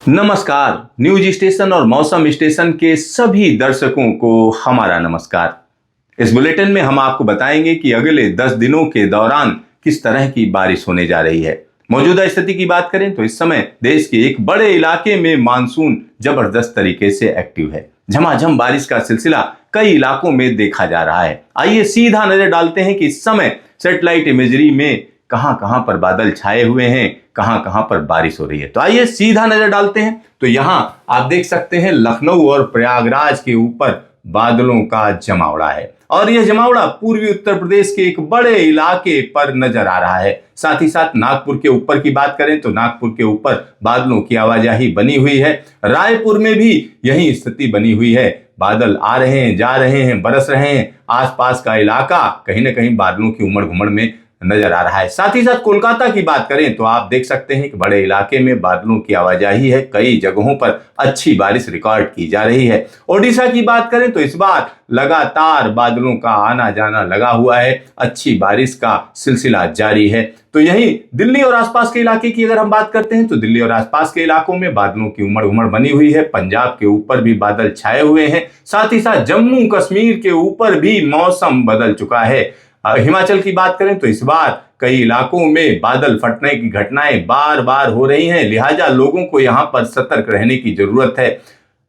नमस्कार। News station और मौसम स्टेशन के सभी दर्शकों को हमारा नमस्कार। इस बुलेटिन में हम आपको बताएंगे कि अगले 10 दिनों के दौरान किस तरह की बारिश होने जा रही है। मौजूदा स्थिति की बात करें तो इस समय देश के एक बड़े इलाके में मानसून जबरदस्त तरीके से एक्टिव है। झमाझम बारिश का सिलसिला कई इलाकों में देखा जा रहा है। आइए सीधा नजर डालते हैं कि इस समय सैटेलाइट इमेजरी में कहां कहां पर बादल छाए हुए हैं, कहां कहां पर बारिश हो रही है। तो आइए सीधा नजर डालते हैं। तो यहां आप देख सकते हैं लखनऊ और प्रयागराज के ऊपर बादलों का जमावड़ा है और यह जमावड़ा पूर्वी उत्तर प्रदेश के एक बड़े इलाके पर नजर आ रहा है। साथ ही साथ नागपुर के ऊपर की बात करें तो नागपुर के ऊपर बादलों की आवाजाही बनी हुई है। रायपुर में भी यही स्थिति बनी हुई है। बादल आ रहे हैं, जा रहे हैं, बरस रहे हैं। आसपास का इलाका कहीं ना कहीं बादलों की उमड़ घुमड़ में नजर आ रहा है। साथ ही साथ कोलकाता की बात करें तो आप देख सकते हैं कि बड़े इलाके में बादलों की आवाजाही है। कई जगहों पर अच्छी बारिश रिकॉर्ड की जा रही है। ओडिशा की बात करें तो इस बार लगातार बादलों का आना जाना लगा हुआ है। अच्छी बारिश का सिलसिला जारी है। तो यही दिल्ली और आसपास के इलाके की अगर हम बात करते हैं तो दिल्ली और आसपास के इलाकों में बादलों की उमड़ उमड़ बनी हुई है। पंजाब के ऊपर भी बादल छाए हुए हैं। साथ ही साथ जम्मू कश्मीर के ऊपर भी मौसम बदल चुका है। हिमाचल की बात करें तो इस बार कई इलाकों में बादल फटने की घटनाएं बार बार हो रही हैं, लिहाजा लोगों को यहां पर सतर्क रहने की जरूरत है।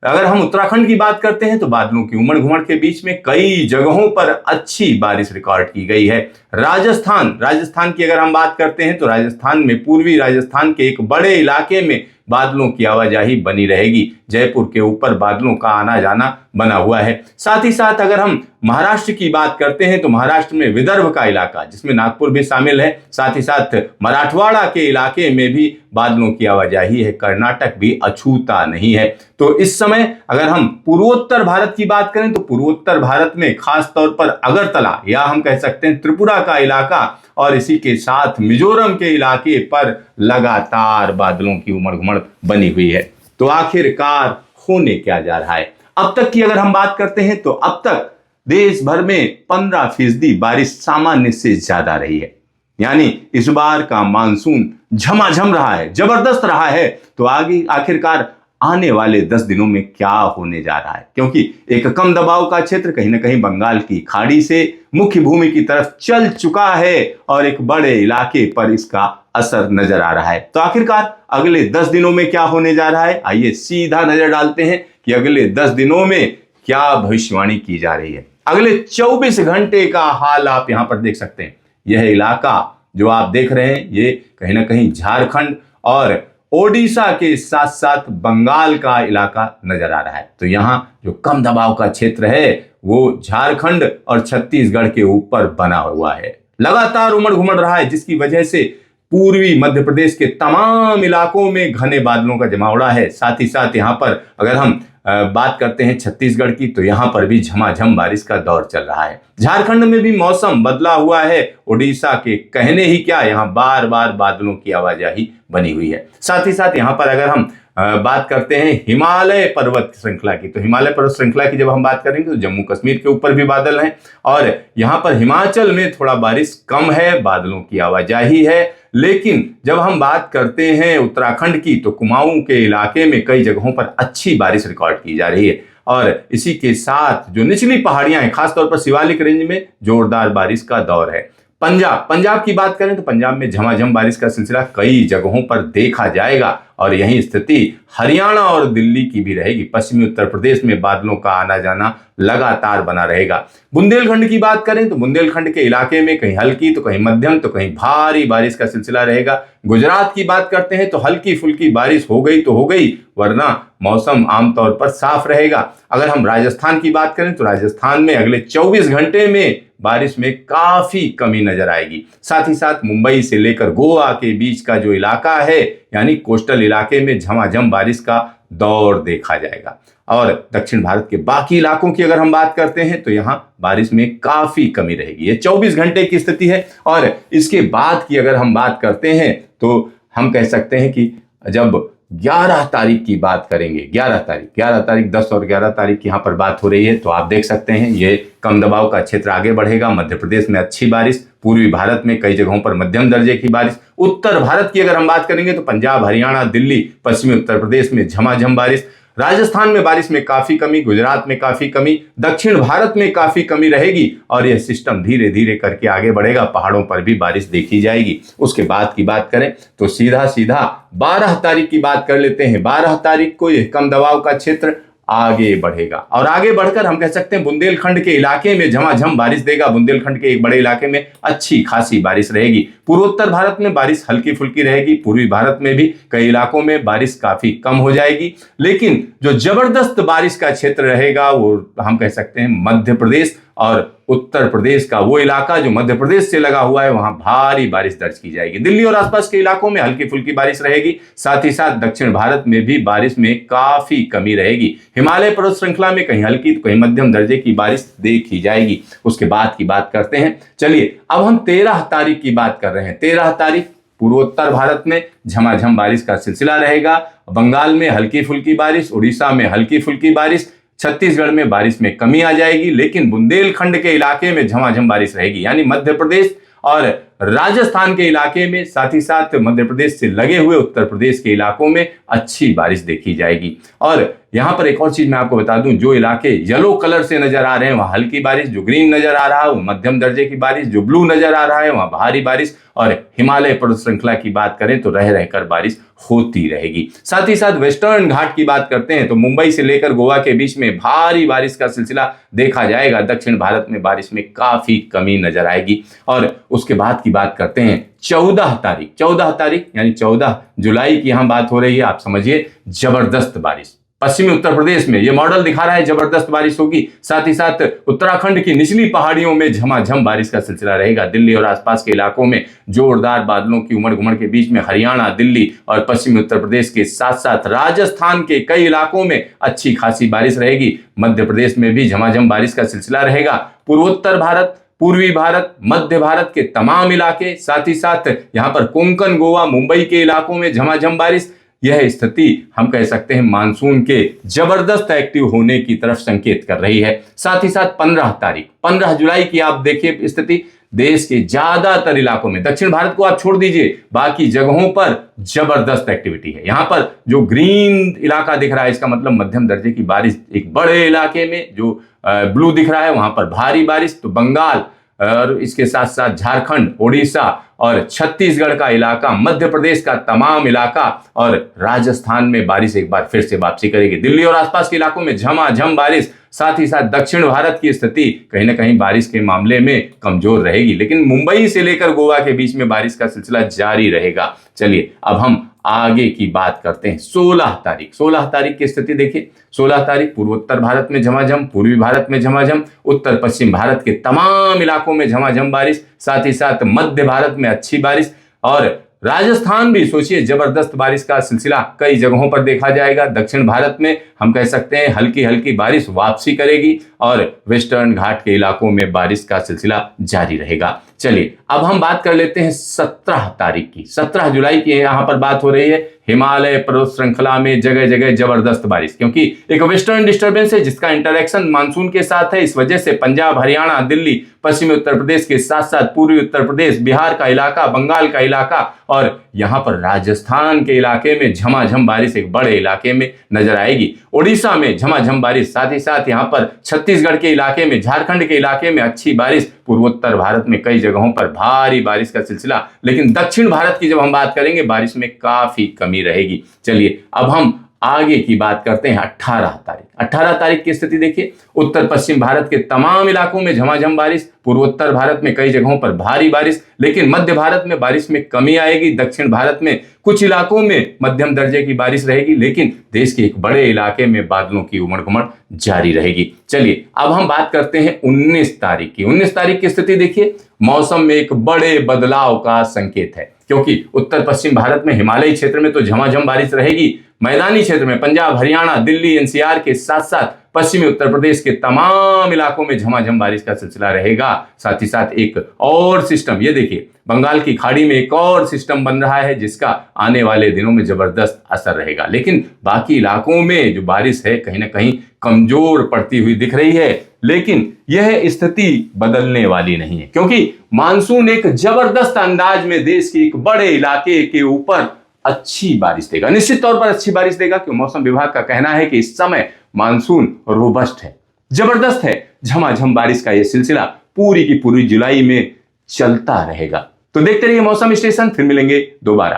अगर हम उत्तराखंड की बात करते हैं तो बादलों की उमड़ घुमड़ के बीच में कई जगहों पर अच्छी बारिश रिकॉर्ड की गई है। राजस्थान की अगर हम बात करते हैं तो राजस्थान में पूर्वी राजस्थान के एक बड़े इलाके में बादलों की आवाजाही बनी रहेगी। जयपुर के ऊपर बादलों का आना जाना बना हुआ है। साथ ही साथ अगर हम महाराष्ट्र की बात करते हैं तो महाराष्ट्र में विदर्भ का इलाका जिसमें नागपुर भी शामिल है, साथ ही साथ मराठवाड़ा के इलाके में भी बादलों की आवाजाही है। कर्नाटक भी अछूता नहीं है। तो इस समय अगर हम पूर्वोत्तर भारत की बात करें तो पूर्वोत्तर भारत में खास तौर पर अगरतला या हम कह सकते हैं त्रिपुरा का इलाका और इसी के साथ मिजोरम के इलाके पर लगातार बादलों की उमड़ घुमड़ बनी हुई है। तो आखिरकार होने क्या जा रहा है? अब तक की अगर हम बात करते हैं तो अब तक देश भर में 15% बारिश सामान्य से ज्यादा रही है। यानी इस बार का मानसून झमाझम रहा है, जबरदस्त रहा है। तो आगे आखिरकार आने वाले 10 दिनों में क्या होने जा रहा है, क्योंकि एक कम दबाव का क्षेत्र कहीं ना कहीं बंगाल की खाड़ी से मुख्य भूमि की तरफ चल चुका है और एक बड़े इलाके पर इसका असर नजर आ रहा है। तो आखिरकार अगले 10 दिनों में क्या होने जा रहा है, आइए सीधा नजर डालते हैं कि अगले 10 दिनों में क्या भविष्यवाणी की जा रही है। अगले 24 घंटे का हाल आप यहां पर देख सकते हैं। यह इलाका जो आप देख रहे हैं ये कहीं ना कहीं झारखंड और ओडिशा के साथ साथ बंगाल का इलाका नजर आ रहा है। तो यहां जो कम दबाव का क्षेत्र है वो झारखंड और छत्तीसगढ़ के ऊपर बना हुआ है। लगातार उमड़ घुमड़ रहा है जिसकी वजह से पूर्वी मध्य प्रदेश के तमाम इलाकों में घने बादलों का जमावड़ा है। साथ ही साथ यहाँ पर अगर हम बात करते हैं छत्तीसगढ़ की तो यहाँ पर भी झमाझम बारिश का दौर चल रहा है। झारखंड में भी मौसम बदला हुआ है। उड़ीसा के कहने ही क्या, यहाँ बार बार बादलों की आवाजाही बनी हुई है। साथ ही साथ यहाँ पर अगर हम बात करते हैं हिमालय पर्वत श्रृंखला की, तो हिमालय पर्वत श्रृंखला की जब हम बात करेंगे तो जम्मू कश्मीर के ऊपर भी बादल हैं और यहाँ पर हिमाचल में थोड़ा बारिश कम है, बादलों की आवाजाही है। लेकिन जब हम बात करते हैं उत्तराखंड की तो कुमाऊं के इलाके में कई जगहों पर अच्छी बारिश रिकॉर्ड की जा रही है और इसी के साथ जो निचली पहाड़ियां हैं खासतौर पर शिवालिक रेंज में जोरदार बारिश का दौर है। पंजाब की बात करें तो पंजाब में झमाझम बारिश का सिलसिला कई जगहों पर देखा जाएगा और यही स्थिति हरियाणा और दिल्ली की भी रहेगी। पश्चिमी उत्तर प्रदेश में बादलों का आना जाना लगातार बना रहेगा। बुंदेलखंड की बात करें तो बुंदेलखंड के इलाके में कहीं हल्की तो कहीं मध्यम तो कहीं भारी बारिश का सिलसिला रहेगा। गुजरात की बात करते हैं तो हल्की फुल्की बारिश हो गई तो हो गई, वरना मौसम आमतौर पर साफ रहेगा। अगर हम राजस्थान की बात करें तो राजस्थान में अगले 24 घंटे में बारिश में काफी कमी नजर आएगी। साथ ही साथ मुंबई से लेकर गोवा के बीच का जो इलाका है यानी कोस्टल इलाके में झमाझम बारिश का दौर देखा जाएगा। और दक्षिण भारत के बाकी इलाकों की अगर हम बात करते हैं तो यहाँ बारिश में काफी कमी रहेगी। ये 24 घंटे की स्थिति है। और इसके बाद की अगर हम बात करते हैं तो हम कह सकते हैं कि जब 11 तारीख की बात करेंगे, 11 तारीख 10 और 11 तारीख की यहाँ पर बात हो रही है, तो आप देख सकते हैं ये कम दबाव का क्षेत्र आगे बढ़ेगा। मध्य प्रदेश में अच्छी बारिश, पूर्वी भारत में कई जगहों पर मध्यम दर्जे की बारिश। उत्तर भारत की अगर हम बात करेंगे तो पंजाब, हरियाणा, दिल्ली, पश्चिमी उत्तर प्रदेश में झमाझम बारिश। राजस्थान में बारिश में काफी कमी, गुजरात में काफी कमी, दक्षिण भारत में काफी कमी रहेगी और यह सिस्टम धीरे धीरे करके आगे बढ़ेगा, पहाड़ों पर भी बारिश देखी जाएगी। उसके बाद की बात करें तो सीधा सीधा 12 तारीख की बात कर लेते हैं। 12 तारीख को यह कम दबाव का क्षेत्र आगे बढ़ेगा और आगे बढ़कर हम कह सकते हैं बुंदेलखंड के इलाके में झमाझम बारिश देगा। बुंदेलखंड के एक बड़े इलाके में अच्छी खासी बारिश रहेगी। पूर्वोत्तर भारत में बारिश हल्की फुल्की रहेगी। पूर्वी भारत में भी कई इलाकों में बारिश काफी कम हो जाएगी, लेकिन जो जबरदस्त बारिश का क्षेत्र रहेगा वो हम कह सकते हैं मध्य प्रदेश और उत्तर प्रदेश का वो इलाका जो मध्य प्रदेश से लगा हुआ है, वहां भारी बारिश दर्ज की जाएगी। दिल्ली और आसपास के इलाकों में हल्की फुल्की बारिश रहेगी। साथ ही साथ दक्षिण भारत में भी बारिश में काफी कमी रहेगी। हिमालय पर्वत श्रृंखला में कहीं हल्की तो कहीं मध्यम दर्जे की बारिश देखी जाएगी। उसके बाद की बात करते हैं। चलिए अब हम 13 तारीख की बात कर रहे हैं। 13 तारीख पूर्वोत्तर भारत में झमाझम बारिश का सिलसिला रहेगा। बंगाल में हल्की फुल्की बारिश, उड़ीसा में हल्की फुल्की बारिश, छत्तीसगढ़ में बारिश में कमी आ जाएगी, लेकिन बुंदेलखंड के इलाके में झमाझम बारिश रहेगी। यानी मध्य प्रदेश और राजस्थान के इलाके में, साथ ही साथ मध्य प्रदेश से लगे हुए उत्तर प्रदेश के इलाकों में अच्छी बारिश देखी जाएगी। और यहां पर एक और चीज मैं आपको बता दूं, जो इलाके येलो कलर से नजर आ रहे हैं वहां हल्की बारिश, जो ग्रीन नजर आ रहा है वो मध्यम दर्जे की बारिश, जो ब्लू नजर आ रहा है वहां भारी बारिश, और हिमालय पर्वत श्रृंखला की बात करें तो रह रहकर बारिश होती रहेगी। साथ ही साथ वेस्टर्न घाट की बात करते हैं तो मुंबई से लेकर गोवा के बीच में भारी बारिश का सिलसिला देखा जाएगा। दक्षिण भारत में बारिश में काफी कमी नजर आएगी। और उसके बाद की बात करते हैं 14 तारीख। 14 तारीख यानी 14 जुलाई की यहां बात हो रही है। आप समझिए जबरदस्त बारिश पश्चिमी उत्तर प्रदेश में, यह मॉडल दिखा रहा है जबरदस्त बारिश होगी। साथ ही साथ उत्तराखंड की निचली पहाड़ियों में झमाझम बारिश का सिलसिला रहेगा। दिल्ली और आसपास के इलाकों में जोरदार बादलों की उमड़ घुमड़ के बीच में हरियाणा, दिल्ली और पश्चिमी उत्तर प्रदेश के साथ साथ राजस्थान के कई इलाकों में अच्छी खासी बारिश रहेगी। मध्य प्रदेश में भी झमाझम बारिश का सिलसिला रहेगा। पूर्वोत्तर भारत, पूर्वी भारत, मध्य भारत के तमाम इलाके, साथ ही साथ यहां पर कोंकण, गोवा, मुंबई के इलाकों में झमाझम बारिश। यह स्थिति हम कह सकते हैं मानसून के जबरदस्त एक्टिव होने की तरफ संकेत कर रही है। साथ ही साथ 15 तारीख, 15 जुलाई की आप देखिए स्थिति, देश के ज्यादातर इलाकों में, दक्षिण भारत को आप छोड़ दीजिए, बाकी जगहों पर जबरदस्त एक्टिविटी है। यहां पर जो ग्रीन इलाका दिख रहा है इसका मतलब मध्यम दर्जे की बारिश। एक बड़े इलाके में जो ब्लू दिख रहा है वहां पर भारी बारिश। तो बंगाल और इसके साथ साथ झारखंड, ओडिशा और छत्तीसगढ़ का इलाका, मध्य प्रदेश का तमाम इलाका और राजस्थान में बारिश एक बार फिर से वापसी करेगी। दिल्ली और आसपास के इलाकों में झमाझम बारिश। साथ ही साथ दक्षिण भारत की स्थिति कहीं ना कहीं बारिश के मामले में कमजोर रहेगी, लेकिन मुंबई से लेकर गोवा के बीच में बारिश का सिलसिला जारी रहेगा। चलिए अब हम आगे की बात करते हैं। 16 तारीख, 16 तारीख की स्थिति देखिए। 16 तारीख पूर्वोत्तर भारत में झमाझम, पूर्वी भारत में झमाझम, उत्तर पश्चिम भारत के तमाम इलाकों में झमाझम बारिश, साथ ही साथ मध्य भारत में अच्छी बारिश और राजस्थान भी सोचिए जबरदस्त बारिश का सिलसिला कई जगहों पर देखा जाएगा। दक्षिण भारत में हम कह सकते हैं हल्की हल्की बारिश वापसी करेगी और वेस्टर्न घाट के इलाकों में बारिश का सिलसिला जारी रहेगा। चलिए अब हम बात कर लेते हैं 17 तारीख की। 17 जुलाई की यहां पर बात हो रही है। हिमालय पर्वत श्रृंखला में जगह जगह जबरदस्त बारिश, क्योंकि एक वेस्टर्न डिस्टर्बेंस है जिसका इंटरेक्शन मानसून के साथ है। इस वजह से पंजाब, हरियाणा, दिल्ली, पश्चिमी उत्तर प्रदेश के साथ साथ पूर्वी उत्तर प्रदेश, बिहार का इलाका, बंगाल का इलाका और यहां पर राजस्थान के इलाके में झमाझम बारिश एक बड़े इलाके में नजर आएगी। ओडिशा में झमाझम बारिश, साथ ही साथ यहां पर छत्तीसगढ़ के इलाके में, झारखंड के इलाके में अच्छी बारिश। पूर्वोत्तर भारत में कई जगहों पर भारी बारिश का सिलसिला, लेकिन दक्षिण भारत की जब हम बात करेंगे बारिश में काफी कमी रहेगी। चलिए अब हम आगे की बात करते हैं 18 तारीख। 18 तारीख की स्थिति देखिए। उत्तर पश्चिम भारत के तमाम इलाकों में झमाझम बारिश, पूर्वोत्तर भारत में कई जगहों पर भारी बारिश, लेकिन मध्य भारत में बारिश में कमी आएगी। दक्षिण भारत में कुछ इलाकों में मध्यम दर्जे की बारिश रहेगी, लेकिन देश के एक बड़े इलाके में बादलों की उमड़ घुमड़ जारी रहेगी। चलिए अब हम बात करते हैं 19 तारीख की। 19 तारीख की स्थिति देखिए। मौसम में एक बड़े बदलाव का संकेत है, क्योंकि उत्तर पश्चिम भारत में हिमालयी क्षेत्र में तो झमाझम बारिश रहेगी। मैदानी क्षेत्र में पंजाब, हरियाणा, दिल्ली, एनसीआर के साथ साथ पश्चिमी उत्तर प्रदेश के तमाम इलाकों में झमाझम बारिश का सिलसिला रहेगा। साथ ही साथ एक और सिस्टम, ये देखिए बंगाल की खाड़ी में एक और सिस्टम बन रहा है जिसका आने वाले दिनों में जबरदस्त असर रहेगा, लेकिन बाकी इलाकों में जो बारिश है कहीं ना कहीं कमजोर पड़ती हुई दिख रही है, लेकिन यह स्थिति बदलने वाली नहीं है, क्योंकि मानसून एक जबरदस्त अंदाज में देश के एक बड़े इलाके के ऊपर अच्छी बारिश देगा, निश्चित तौर पर अच्छी बारिश देगा। क्योंकि मौसम विभाग का कहना है कि इस समय मानसून रोबस्ट है, जबरदस्त है। झमाझम बारिश का यह सिलसिला पूरी की पूरी जुलाई में चलता रहेगा। तो देखते रहिए मौसम स्टेशन, फिर मिलेंगे दोबारा।